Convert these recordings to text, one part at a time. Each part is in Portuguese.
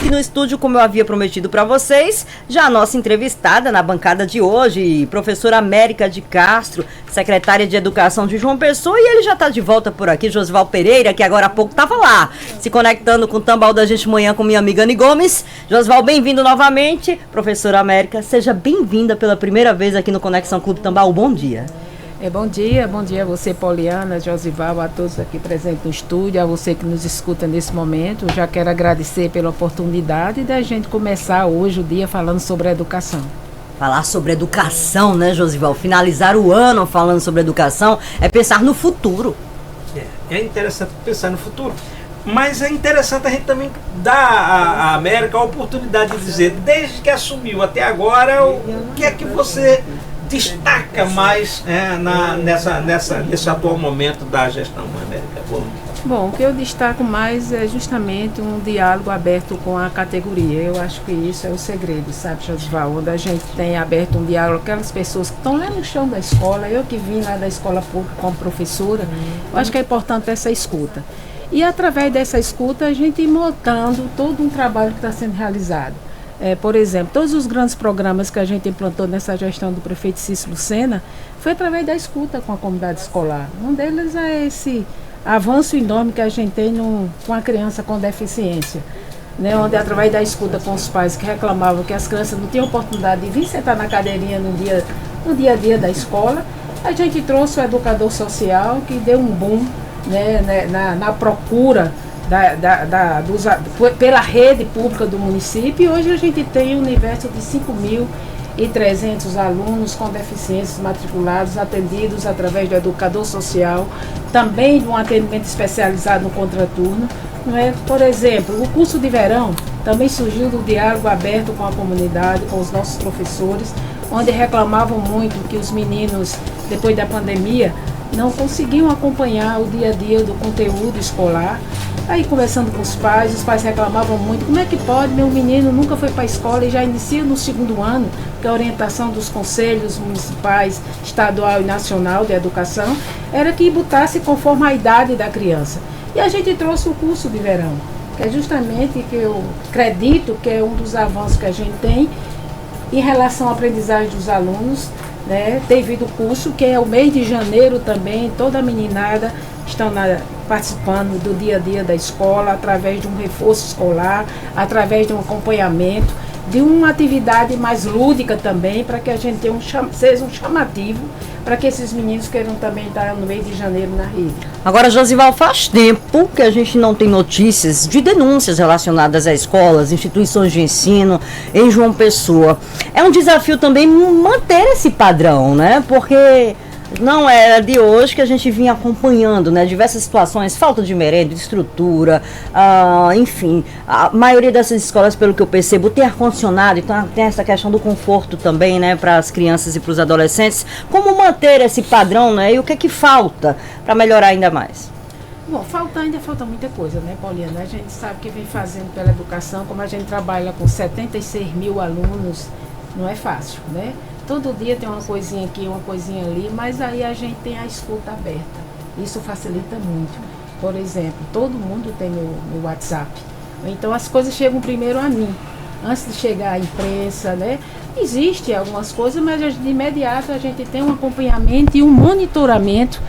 aqui no estúdio, como eu havia prometido para vocês, já a nossa entrevistada na bancada de hoje, professora América de Castro, secretária de Educação de João Pessoa, e ele já está de volta por aqui, Josival Pereira, que agora há pouco estava lá, se conectando com o Tambal da Gente Manhã com minha amiga Anny Gomes. Josival, bem-vindo novamente. Professora América, seja bem-vinda pela primeira vez aqui no Conexão Clube Tambal. Bom dia. Bom dia a você, Poliana, Josival, a todos aqui presentes no estúdio, a você que nos escuta nesse momento. Eu já quero agradecer pela oportunidade da gente começar hoje o dia falando sobre a educação. Falar sobre educação, né, Josival? Finalizar o ano falando sobre educação é pensar no futuro. É interessante pensar no futuro, mas é interessante a gente também dar à América a oportunidade de dizer, desde que assumiu até agora, o que é que você destaca mais nesse atual momento da gestão, América? Bom, o que eu destaco mais é justamente um diálogo aberto com a categoria. Eu acho que isso é o segredo, sabe, Josival? Onde a gente tem aberto um diálogo com aquelas pessoas que estão lá no chão da escola. Eu que vim lá da escola pública como professora, eu acho que é importante essa escuta. E através dessa escuta a gente ir montando todo um trabalho que está sendo realizado. Por exemplo, todos os grandes programas que a gente implantou nessa gestão do prefeito Cícero Lucena foi através da escuta com a comunidade escolar. Um deles é esse avanço enorme que a gente tem com a criança com deficiência, né? Onde através da escuta com os pais que reclamavam que as crianças não tinham oportunidade de vir sentar na cadeirinha no dia a dia da escola, a gente trouxe o educador social que deu um boom, né, na procura pela rede pública do município, e hoje a gente tem um universo de 5.300 alunos com deficiências matriculados, atendidos através do educador social, também de um atendimento especializado no contraturno. Por exemplo, o curso de verão também surgiu do diálogo aberto com a comunidade, com os nossos professores, onde reclamavam muito que os meninos, depois da pandemia, não conseguiam acompanhar o dia a dia do conteúdo escolar. Aí, conversando com os pais reclamavam muito: como é que pode, meu menino nunca foi para a escola e já inicia no segundo ano, que a orientação dos conselhos municipais, estadual e nacional de educação era que botasse conforme a idade da criança. E a gente trouxe o curso de verão, que é justamente que eu acredito que é um dos avanços que a gente tem em relação à aprendizagem dos alunos, né? Devido ao curso, que é o mês de janeiro também, toda a meninada estão participando do dia a dia da escola, através de um reforço escolar, através de um acompanhamento, de uma atividade mais lúdica também, para que a gente seja um chamativo para que esses meninos queiram também estar no mês de janeiro na rede. Agora, Josival, faz tempo que a gente não tem notícias de denúncias relacionadas a escolas, instituições de ensino em João Pessoa. É um desafio também manter esse padrão, né? Porque não era de hoje que a gente vinha acompanhando, né, diversas situações, falta de merenda, de estrutura, enfim, a maioria dessas escolas, pelo que eu percebo, tem ar-condicionado, então tem essa questão do conforto também, né, para as crianças e para os adolescentes. Como manter esse padrão, né, e o que é que falta para melhorar ainda mais? Bom, ainda falta muita coisa, né, Poliana? A gente sabe que vem fazendo pela educação, como a gente trabalha com 76 mil alunos, não é fácil, né? Todo dia tem uma coisinha aqui, uma coisinha ali, mas aí a gente tem a escuta aberta. Isso facilita muito. Por exemplo, todo mundo tem meu WhatsApp. Então as coisas chegam primeiro a mim, antes de chegar à imprensa, né? Existem algumas coisas, mas de imediato a gente tem um acompanhamento e um monitoramento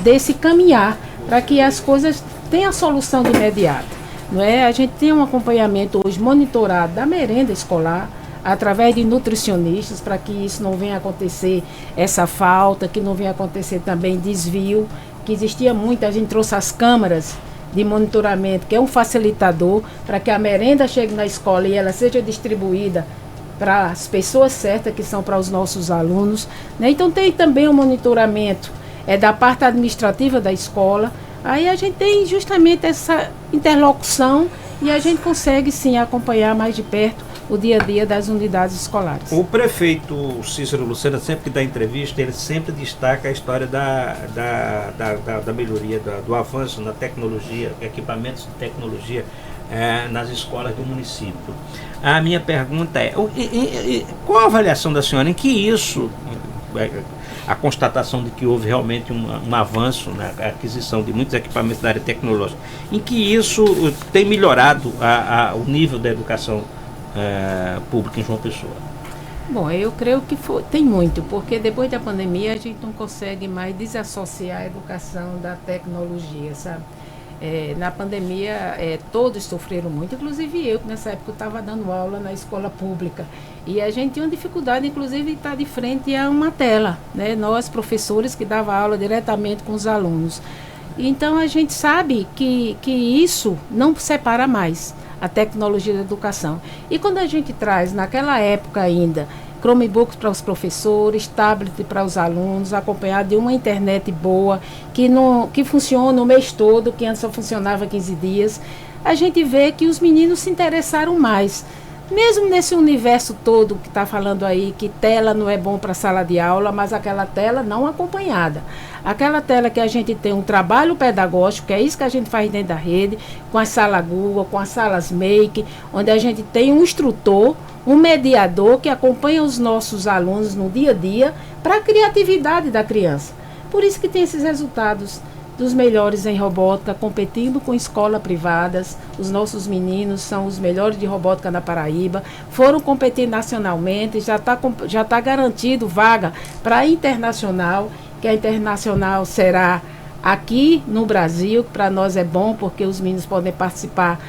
desse caminhar, para que as coisas tenham a solução de imediato. Não é? A gente tem um acompanhamento hoje monitorado da merenda escolar, através de nutricionistas, para que isso não venha acontecer, essa falta, que não venha acontecer também desvio, que existia muito. A gente trouxe as câmaras de monitoramento, que é um facilitador para que a merenda chegue na escola e ela seja distribuída para as pessoas certas, que são para os nossos alunos, né? Então tem também o monitoramento da parte administrativa da escola. Aí a gente tem justamente essa interlocução e a gente consegue sim acompanhar mais de perto o dia a dia das unidades escolares. O prefeito Cícero Lucena, sempre que dá entrevista, ele sempre destaca a história da melhoria, do avanço na tecnologia, equipamentos de tecnologia nas escolas do município. A minha pergunta é, qual a avaliação da senhora em que isso a constatação de que houve realmente um avanço na aquisição de muitos equipamentos da área tecnológica, em que isso tem melhorado o nível da educação pública em João Pessoa? Bom, eu creio que tem muito, porque depois da pandemia a gente não consegue mais desassociar a educação da tecnologia, sabe? Na pandemia todos sofreram muito, inclusive eu, que nessa época estava dando aula na escola pública, e a gente tinha uma dificuldade, inclusive, de estar de frente a uma tela, né? Nós, professores que davam aula diretamente com os alunos. Então a gente sabe que isso não separa mais a tecnologia da educação. E quando a gente traz, naquela época ainda, Chromebooks para os professores, tablet para os alunos, acompanhado de uma internet boa, que funciona o mês todo, que antes só funcionava 15 dias, a gente vê que os meninos se interessaram mais. Mesmo nesse universo todo que está falando aí, que tela não é bom para sala de aula, mas aquela tela não acompanhada. Aquela tela que a gente tem um trabalho pedagógico, que é isso que a gente faz dentro da rede, com as salas Google, com as salas Make, onde a gente tem um instrutor, um mediador que acompanha os nossos alunos no dia a dia para a criatividade da criança. Por isso que tem esses resultados dos melhores em robótica, competindo com escolas privadas. Os nossos meninos são os melhores de robótica na Paraíba, foram competir nacionalmente, já tá garantido vaga para a internacional, que a internacional será aqui no Brasil, que para nós é bom, porque os meninos podem participar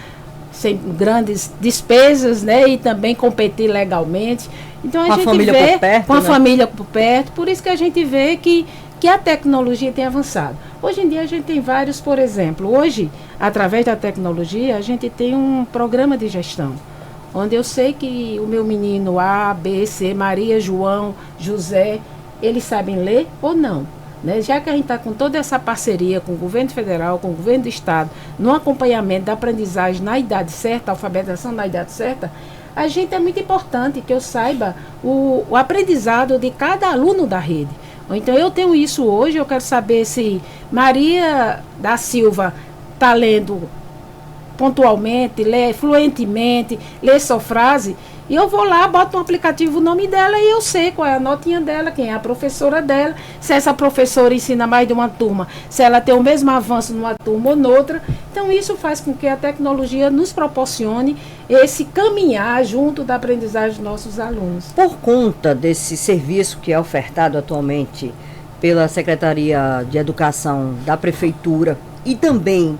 sem grandes despesas, né, e também competir legalmente. Então a gente vê com a família por perto, por isso que a gente vê que a tecnologia tem avançado. Hoje em dia a gente tem vários, por exemplo, hoje, através da tecnologia, a gente tem um programa de gestão, onde eu sei que o meu menino A, B, C, Maria, João, José, eles sabem ler ou não. Né? Já que a gente está com toda essa parceria com o governo federal, com o governo do estado, no acompanhamento da aprendizagem na idade certa, alfabetização na idade certa, a gente é muito importante que eu saiba o aprendizado de cada aluno da rede. Então eu tenho isso hoje, eu quero saber se Maria da Silva está lendo pontualmente, lê fluentemente, lê só frase, e eu vou lá, boto um aplicativo, o nome dela, e eu sei qual é a notinha dela, quem é a professora dela, se essa professora ensina mais de uma turma, se ela tem o mesmo avanço numa turma ou noutra. Então isso faz com que a tecnologia nos proporcione esse caminhar junto da aprendizagem dos nossos alunos. Por conta desse serviço que é ofertado atualmente pela Secretaria de Educação da Prefeitura e também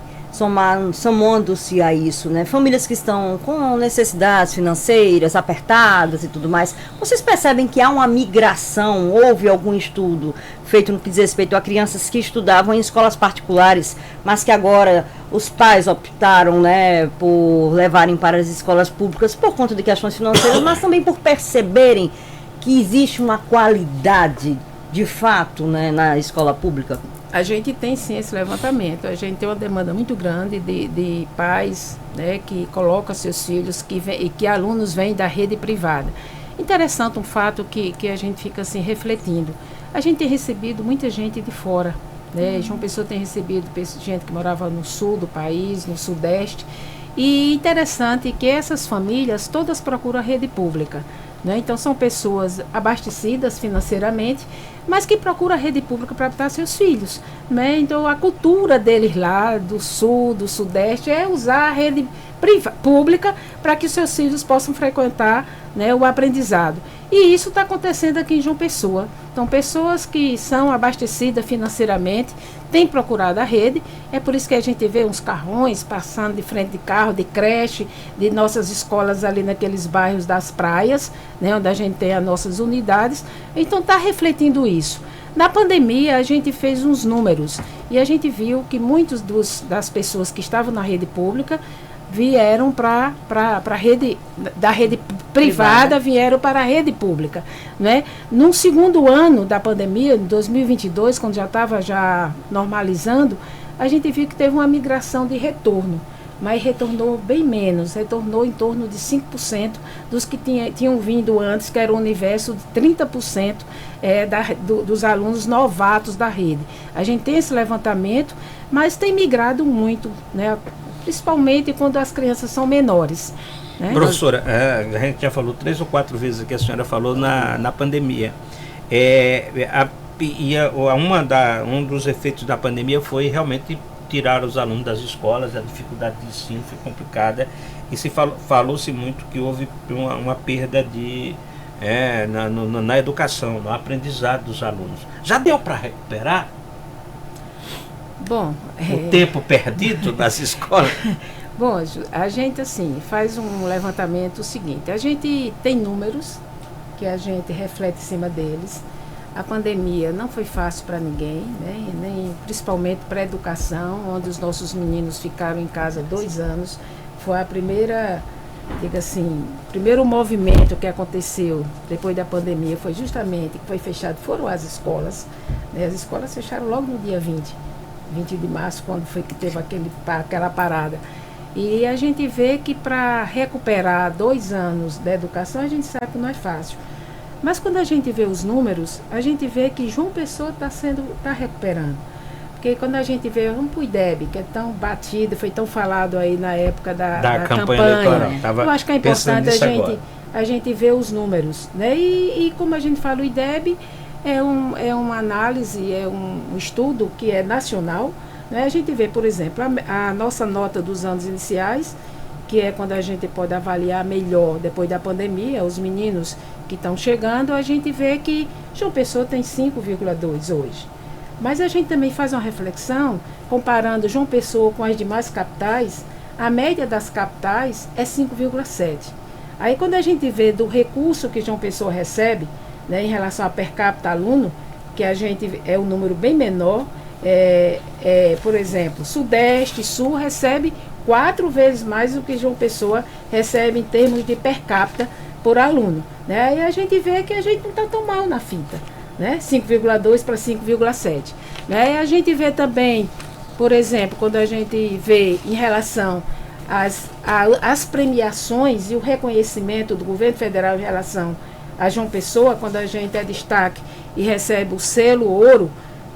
somando-se a isso, né, famílias que estão com necessidades financeiras apertadas e tudo mais, vocês percebem que há uma migração? Houve algum estudo feito no que diz respeito a crianças que estudavam em escolas particulares, mas que agora os pais optaram, né, por levarem para as escolas públicas por conta de questões financeiras, mas também por perceberem que existe uma qualidade de fato, né, na escola pública? A gente tem sim esse levantamento, a gente tem uma demanda muito grande de pais, né, que colocam seus filhos, que alunos vêm da rede privada. Interessante um fato que a gente fica assim refletindo. A gente tem recebido muita gente de fora, né? João Pessoa tem recebido gente que morava no sul do país, no sudeste, e interessante que essas famílias todas procuram a rede pública. Né? Então são pessoas abastecidas financeiramente, mas que procuram a rede pública para adaptar seus filhos. Né? Então a cultura deles lá, do sul, do sudeste, é usar a rede pública para que os seus filhos possam frequentar, né, o aprendizado. E isso está acontecendo aqui em João Pessoa. Então pessoas que são abastecidas financeiramente têm procurado a rede. É por isso que a gente vê uns carrões passando de frente de carro, de creche, de nossas escolas ali naqueles bairros das praias, né, onde a gente tem as nossas unidades. Então está refletindo isso. Na pandemia a gente fez uns números e a gente viu que muitos das pessoas que estavam na rede pública vieram para a rede, da rede privada, vieram para a rede pública. Né? No segundo ano da pandemia, em 2022, quando já estava normalizando, a gente viu que teve uma migração de retorno, mas retornou bem menos, retornou em torno de 5% dos que tinham vindo antes, que era o universo de 30% dos alunos novatos da rede. A gente tem esse levantamento, mas tem migrado muito, né? Principalmente quando as crianças são menores. Né? Professora, a gente já falou 3 ou 4 vezes que a senhora falou na pandemia. um dos efeitos da pandemia foi realmente tirar os alunos das escolas, a dificuldade de ensino foi complicada, e falou-se muito que houve uma perda na educação, no aprendizado dos alunos. Já deu para recuperar? Bom, o tempo perdido das escolas? Bom, a gente assim faz um levantamento seguinte, a gente tem números que a gente reflete em cima deles. A pandemia não foi fácil para ninguém, né? Nem principalmente para a educação, onde os nossos meninos ficaram em casa 2 anos. Foi a primeira, diga assim, primeiro movimento que aconteceu depois da pandemia foi justamente que foi fechado, foram as escolas, né? As escolas fecharam logo no dia 20 de março, quando foi que teve aquela parada. E a gente vê que para recuperar 2 anos da educação, a gente sabe que não é fácil. Mas quando a gente vê os números, a gente vê que João Pessoa está recuperando. Porque quando a gente vê o IDEB, que é tão batido, foi tão falado aí na época da campanha eleitoral, eu acho que é importante a gente ver os números, né? E como a gente fala, o IDEB é uma análise, é um estudo que é nacional, né? A gente vê, por exemplo, a nossa nota dos anos iniciais, que é quando a gente pode avaliar melhor depois da pandemia, os meninos que estão chegando, a gente vê que João Pessoa tem 5,2 hoje. Mas a gente também faz uma reflexão, comparando João Pessoa com as demais capitais, a média das capitais é 5,7. Aí quando a gente vê do recurso que João Pessoa recebe, né, em relação a per capita aluno, que a gente é um número bem menor, por exemplo, Sudeste, Sul recebe 4 vezes mais do que João Pessoa recebe em termos de per capita por aluno, né? E a gente vê que a gente não está tão mal na fita, né? 5,2 para 5,7, né? E a gente vê também, por exemplo, quando a gente vê em relação às premiações e o reconhecimento do governo federal em relação a João Pessoa, quando a gente é destaque e recebe o selo ouro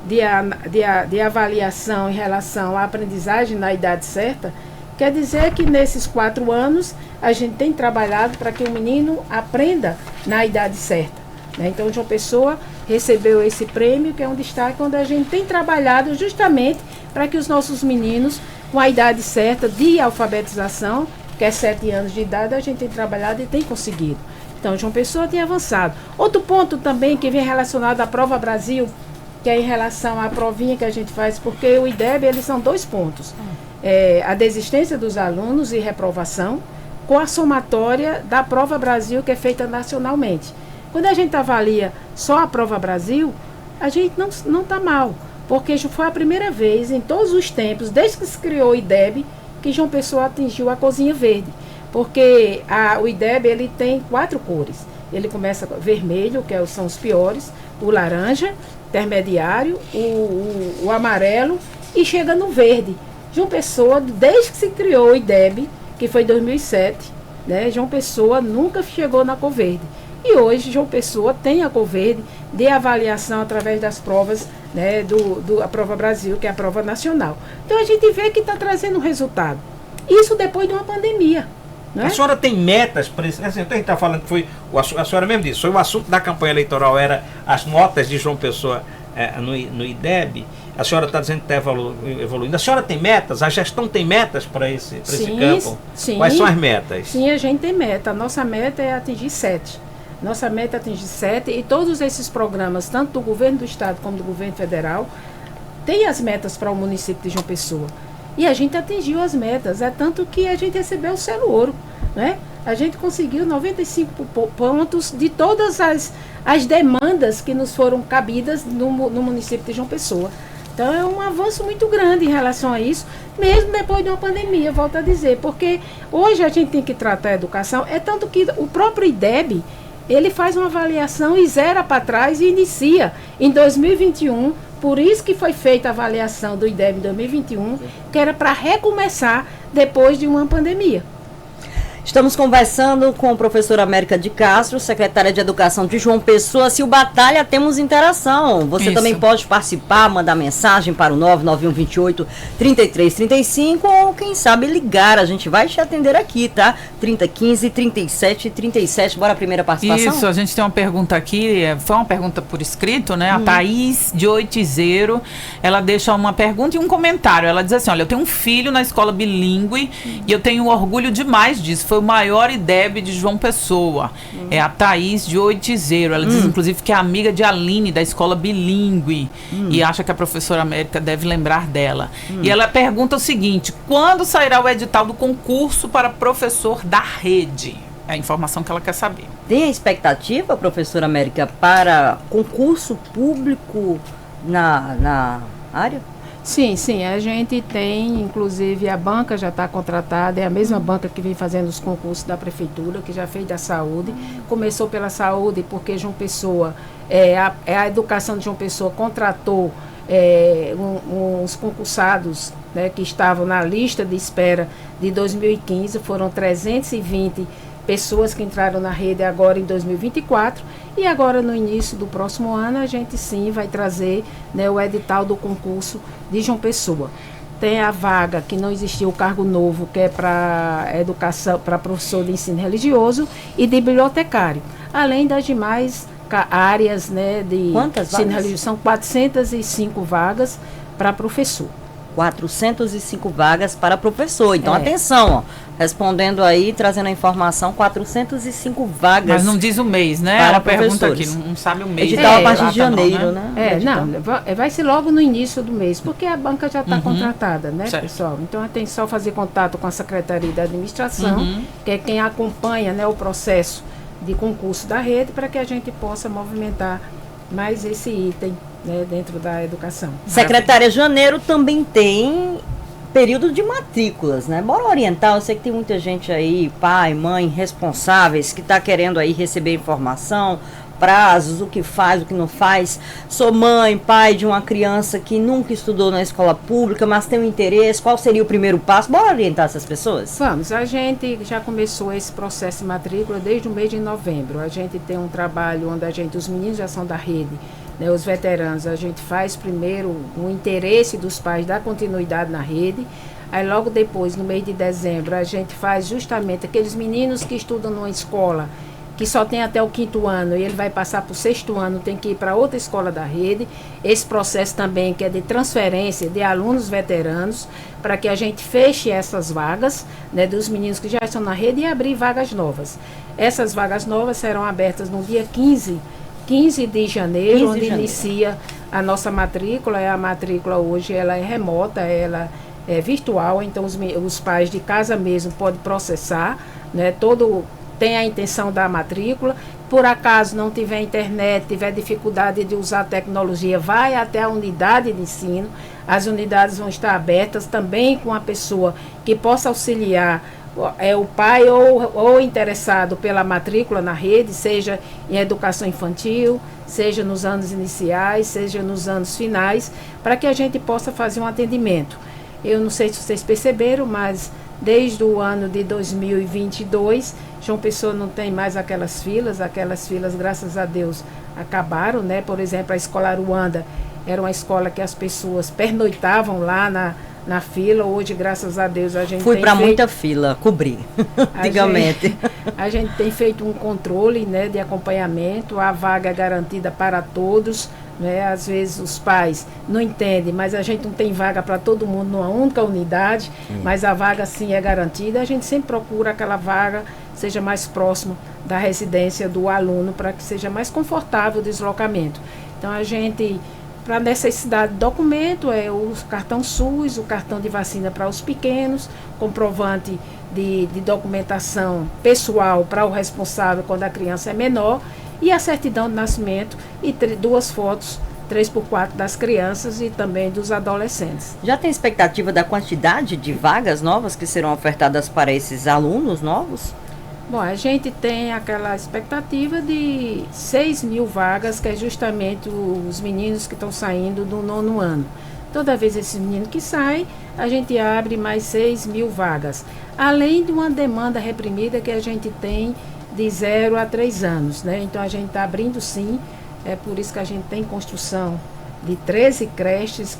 de avaliação em relação à aprendizagem na idade certa, quer dizer que nesses 4 anos a gente tem trabalhado para que o menino aprenda na idade certa, né? Então, João Pessoa recebeu esse prêmio, que é um destaque onde a gente tem trabalhado justamente para que os nossos meninos, com a idade certa de alfabetização, que é 7 anos de idade, a gente tem trabalhado e tem conseguido. Então, João Pessoa tem avançado. Outro ponto também que vem relacionado à Prova Brasil, que é em relação à provinha que a gente faz, porque o IDEB, eles são 2 pontos. A desistência dos alunos e reprovação, com a somatória da Prova Brasil, que é feita nacionalmente. Quando a gente avalia só a Prova Brasil, a gente não está mal, porque foi a primeira vez em todos os tempos, desde que se criou o IDEB, que João Pessoa atingiu a corzinha verde. Porque o IDEB ele tem 4 cores. Ele começa com vermelho, que são os piores, o laranja, intermediário, o amarelo e chega no verde. João Pessoa, desde que se criou o IDEB, que foi em 2007, né, João Pessoa nunca chegou na cor verde. E hoje João Pessoa tem a cor verde de avaliação através das provas, né, a Prova Brasil, que é a prova nacional. Então a gente vê que está trazendo resultado. Isso depois de uma pandemia. Né? A senhora tem metas para isso? Assim, então a gente está falando que foi, a senhora mesmo disse, foi o assunto da campanha eleitoral, era as notas de João Pessoa no IDEB. A senhora está dizendo que está evoluindo. A senhora tem metas? A gestão tem metas para esse campo? Sim. Quais são as metas? Sim, a gente tem meta. A nossa meta é atingir 7. Nossa meta é atingir 7 e todos esses programas, tanto do governo do estado como do governo federal, têm as metas para o município de João Pessoa. E a gente atingiu as metas, é tanto que a gente recebeu o selo ouro, né? A gente conseguiu 95 pontos de todas as demandas que nos foram cabidas no município de João Pessoa. Então é um avanço muito grande em relação a isso, mesmo depois de uma pandemia, volto a dizer, porque hoje a gente tem que tratar a educação, é tanto que o próprio IDEB, ele faz uma avaliação e zera para trás e inicia em 2021, por isso que foi feita a avaliação do IDEB em 2021, que era para recomeçar depois de uma pandemia. Estamos conversando com a professora América de Castro, secretária de Educação de João Pessoa. Se o Batalha, temos interação. Você também pode participar, mandar mensagem para o 99128-3335 ou, quem sabe, ligar. A gente vai te atender aqui, tá? 3015-3737. Bora a primeira participação? Isso, a gente tem uma pergunta aqui, foi uma pergunta por escrito, né? A Thaís de Oitizero, ela deixa uma pergunta e um comentário. Ela diz assim, olha, eu tenho um filho na escola bilíngue e eu tenho orgulho demais disso. Foi o maior IDEB de João Pessoa. É a Thaís de Oitizero. Ela diz, inclusive, que é amiga de Aline, da escola bilíngue. E acha que a professora América deve lembrar dela. E ela pergunta o seguinte, quando sairá o edital do concurso para professor da rede? É a informação que ela quer saber. Tem a expectativa, professora América, para concurso público na área? Sim, a gente tem, inclusive a banca já está contratada, é a mesma banca que vem fazendo os concursos da prefeitura, que já fez da saúde. Começou pela saúde porque João Pessoa, a educação de João Pessoa contratou uns concursados, né, que estavam na lista de espera de 2015, foram 320 pessoas que entraram na rede agora em 2024 e agora no início do próximo ano a gente sim vai trazer, né, o edital do concurso de João Pessoa. Tem a vaga que não existiu, o cargo novo, que é para educação, para professor de ensino religioso e de bibliotecário, além das demais áreas, né, de ensino religioso. São 405 vagas para professor. 405 vagas para professor. Então, atenção, ó, respondendo aí, trazendo a informação, 405 vagas. Mas não diz o mês, né? Ela pergunta aqui, não sabe o mês. Edital a partir de janeiro, né? Vai ser logo no início do mês, porque a banca já está contratada, né, pessoal? Então, tem só fazer contato com a Secretaria da Administração, que é quem acompanha, né, o processo de concurso da rede, para que a gente possa movimentar mais esse item, né, dentro da educação. Secretária, janeiro também tem período de matrículas, né? Bora orientar, eu sei que tem muita gente aí, pai, mãe, responsáveis, que está querendo aí receber informação, prazos, o que faz, o que não faz. Sou mãe, pai de uma criança que nunca estudou na escola pública, mas tem um interesse, qual seria o primeiro passo? Bora orientar essas pessoas? Vamos, a gente já começou esse processo de matrícula desde o mês de novembro. A gente tem um trabalho onde os meninos já são da rede, né, os veteranos, a gente faz primeiro o interesse dos pais da continuidade na rede, aí logo depois, no mês de dezembro, a gente faz justamente aqueles meninos que estudam numa escola que só tem até o 5º ano e ele vai passar para o 6º ano, tem que ir para outra escola da rede. Esse processo também que é de transferência de alunos veteranos, para que a gente feche essas vagas, né, dos meninos que já estão na rede e abrir vagas novas. Essas vagas novas serão abertas no dia 15 de janeiro, onde inicia a nossa matrícula. A matrícula hoje ela é remota, ela é virtual, então os pais de casa mesmo podem processar, né, tem a intenção da matrícula. Por acaso não tiver internet, tiver dificuldade de usar a tecnologia, vai até a unidade de ensino. As unidades vão estar abertas também com a pessoa que possa auxiliar o pai ou interessado pela matrícula na rede, seja em educação infantil, seja nos anos iniciais, seja nos anos finais, para que a gente possa fazer um atendimento. Eu não sei se vocês perceberam, mas desde o ano de 2022, João Pessoa não tem mais aquelas filas, graças a Deus, acabaram, né? Por exemplo, a escola Aruanda era uma escola que as pessoas pernoitavam lá na fila. Hoje, graças a Deus, a gente fui para muita fila, cobri, antigamente. A gente tem feito um controle, né, de acompanhamento, a vaga é garantida para todos, né? Às vezes os pais não entendem, mas a gente não tem vaga para todo mundo numa única unidade, mas a vaga sim é garantida. A gente sempre procura aquela vaga seja mais próximo da residência do aluno, para que seja mais confortável o deslocamento. Então a gente, para necessidade de documento, é o cartão SUS, o cartão de vacina para os pequenos, comprovante de documentação pessoal para o responsável quando a criança é menor, e a certidão de nascimento e 2 fotos 3x4 das crianças e também dos adolescentes. Já tem expectativa da quantidade de vagas novas que serão ofertadas para esses alunos novos? Bom, a gente tem aquela expectativa de 6.000 vagas, que é justamente os meninos que estão saindo do 9º ano. Toda vez esse menino que sai, a gente abre mais 6.000 vagas. Além de uma demanda reprimida que a gente tem de 0 a 3 anos, né? Então a gente está abrindo sim, é por isso que a gente tem construção de 13 creches,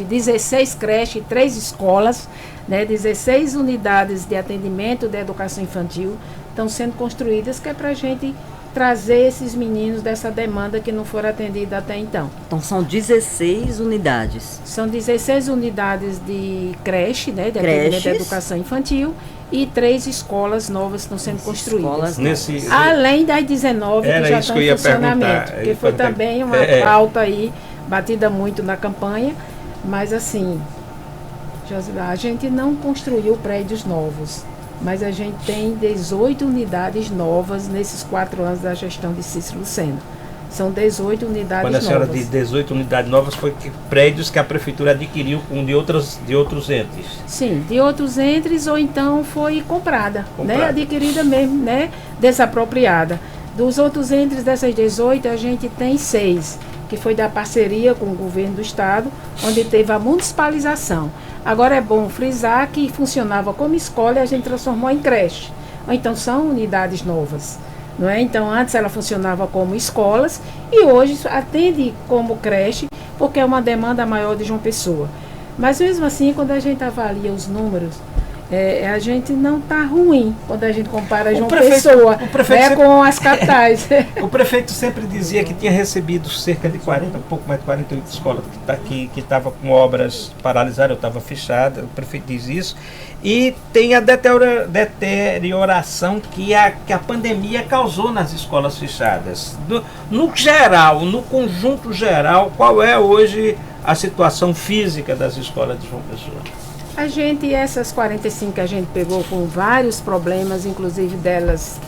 16 creches e 3 escolas, né? 16 unidades de atendimento de educação infantil estão sendo construídas, que é para a gente trazer esses meninos dessa demanda que não foram atendida até então. Então são 16 unidades. São 16 unidades de creche, né, de atendimento de educação infantil, e 3 escolas novas estão sendo construídas. Além das 19 que já estão em funcionamento, porque foi também uma pauta aí, batida muito na campanha, mas assim, Josilá, a gente não construiu prédios novos, mas a gente tem 18 unidades novas nesses 4 anos da gestão de Cícero Lucena. São 18 unidades novas. Quando a senhora diz 18 unidades novas, foi prédios que a prefeitura adquiriu de outros entes? Sim, de outros entes, ou então foi comprada. Né? Adquirida mesmo, né? Desapropriada. Dos outros entes dessas 18, a gente tem 6, que foi da parceria com o governo do estado, onde teve a municipalização. Agora é bom frisar que funcionava como escola e a gente transformou em creche. Então são unidades novas. Não é? Então antes ela funcionava como escolas e hoje atende como creche, porque é uma demanda maior de João Pessoa. Mas mesmo assim, quando a gente avalia os números, a gente não está ruim quando a gente compara João Pessoa com as capitais. O prefeito sempre dizia que tinha recebido cerca de 40, um pouco mais de 48 escolas que estavam com obras paralisadas, ou estava fechada, o prefeito diz isso. E tem a deterioração que a pandemia causou nas escolas fechadas. No geral, no conjunto geral, qual é hoje a situação física das escolas de João Pessoa? Essas 45 que a gente pegou com vários problemas, inclusive delas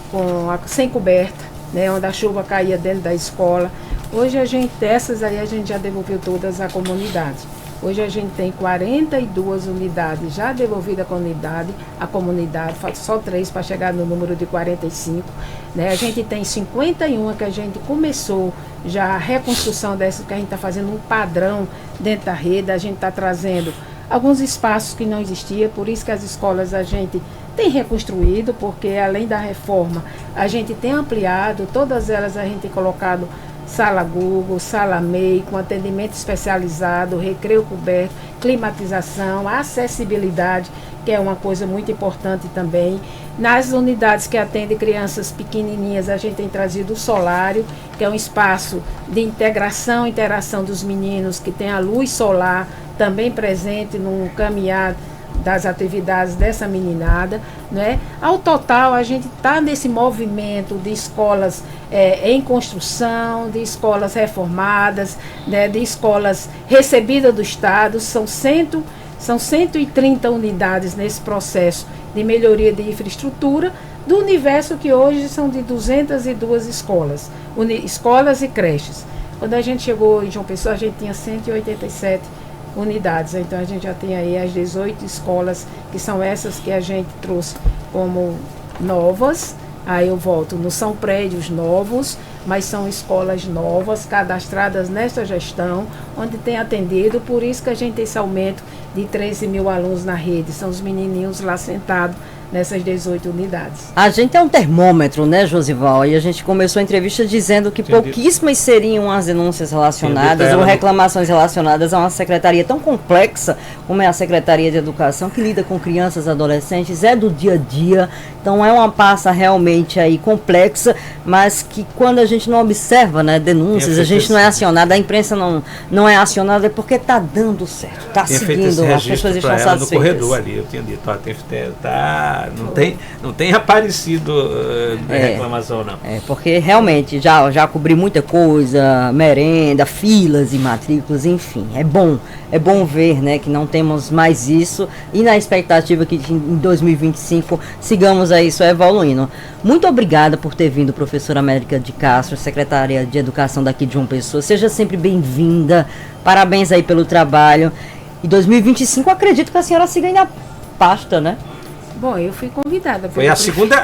sem coberta, né, onde a chuva caía dentro da escola. Hoje essas aí a gente já devolveu todas à comunidade. Hoje a gente tem 42 unidades já devolvidas à comunidade, falta só 3 para chegar no número de 45. Né? A gente tem 51 que a gente começou já a reconstrução dessas, que a gente está fazendo um padrão dentro da rede, a gente está trazendo alguns espaços que não existiam, por isso que as escolas a gente tem reconstruído, porque além da reforma, a gente tem ampliado, todas elas a gente tem colocado sala Google, sala MEI, com atendimento especializado, recreio coberto, climatização, acessibilidade, que é uma coisa muito importante também. Nas unidades que atendem crianças pequenininhas, a gente tem trazido o solário, que é um espaço de interação dos meninos, que tem a luz solar também presente no caminhar das atividades dessa meninada, né? Ao total, a gente está nesse movimento de escolas em construção, de escolas reformadas, né? De escolas recebidas do Estado. São 130 unidades nesse processo de melhoria de infraestrutura, do universo que hoje são de 202 escolas e creches. Quando a gente chegou em João Pessoa, a gente tinha 187 unidades, então a gente já tem aí as 18 escolas, que são essas que a gente trouxe como novas. Aí eu volto, não são prédios novos, mas são escolas novas, cadastradas nesta gestão, onde tem atendido, por isso que a gente tem esse aumento de 13.000 alunos na rede, são os menininhos lá sentados nessas 18 unidades. A gente é um termômetro, né, Josival? E a gente começou a entrevista dizendo que pouquíssimas seriam as denúncias relacionadas ou reclamações relacionadas a uma secretaria tão complexa como é a Secretaria de Educação, que lida com crianças e adolescentes, é do dia a dia. Então é uma pasta realmente aí complexa, mas que quando a gente não observa, né, denúncias, a gente não é acionada, a imprensa não é acionada, é porque está dando certo, está seguindo, as pessoas estão satisfeitas. No corredor ali, eu tinha dito, não tem aparecido reclamação, não. Porque realmente já cobri muita coisa, merenda, filas e matrículas, enfim. É bom ver, né, que não temos mais isso, e na expectativa que em 2025 sigamos aí isso evoluindo. Muito obrigada por ter vindo, professora América de Castro, secretária de Educação daqui de João Pessoa. Seja sempre bem-vinda. Parabéns aí pelo trabalho. Em 2025, acredito que a senhora siga aí na pasta, né? Bom, eu fui convidada. Foi a segunda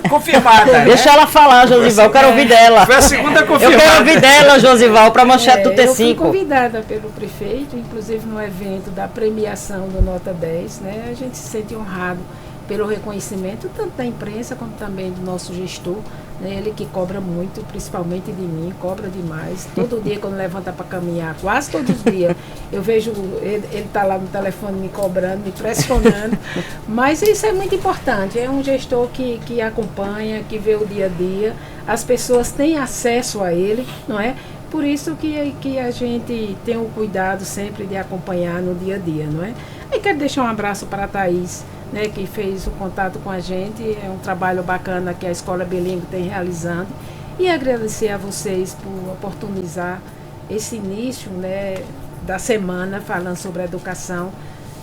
confirmada. Né? Deixa ela falar, Josival, eu quero ouvir dela. Foi a segunda Eu confirmada. quero ouvir dela, Josival, para a manchete do Eu fui T5. convidada pelo prefeito, inclusive no evento da premiação do Nota 10, né? A gente se sente honrado pelo reconhecimento tanto da imprensa como também do nosso gestor, né? Ele que cobra muito, principalmente de mim, cobra demais. Todo dia quando levanta para caminhar, quase todos os dias, eu vejo ele tá lá no telefone me cobrando, me pressionando. Mas isso é muito importante, é um gestor que acompanha, que vê o dia a dia, as pessoas têm acesso a ele, não é? Por isso que a gente tem o cuidado sempre de acompanhar no dia a dia, não é? E quero deixar um abraço para a Thaís, né, que fez o contato com a gente. É um trabalho bacana que a Escola Bilíngue tem realizando. E agradecer a vocês por oportunizar esse início, né, da semana falando sobre a educação.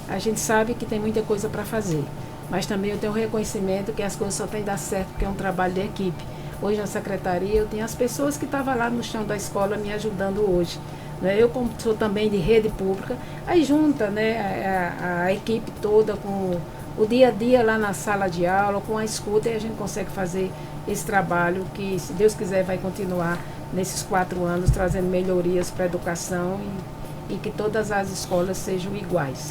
A gente sabe que tem muita coisa para fazer, mas também eu tenho reconhecimento que as coisas só têm que dar certo porque é um trabalho de equipe. Hoje na secretaria eu tenho as pessoas que estavam lá no chão da escola me ajudando hoje. Né? Eu, como sou também de rede pública, aí junta, né, a equipe toda com o dia a dia lá na sala de aula, com a escuta, e a gente consegue fazer esse trabalho que, se Deus quiser, vai continuar nesses 4 anos, trazendo melhorias para a educação e que todas as escolas sejam iguais.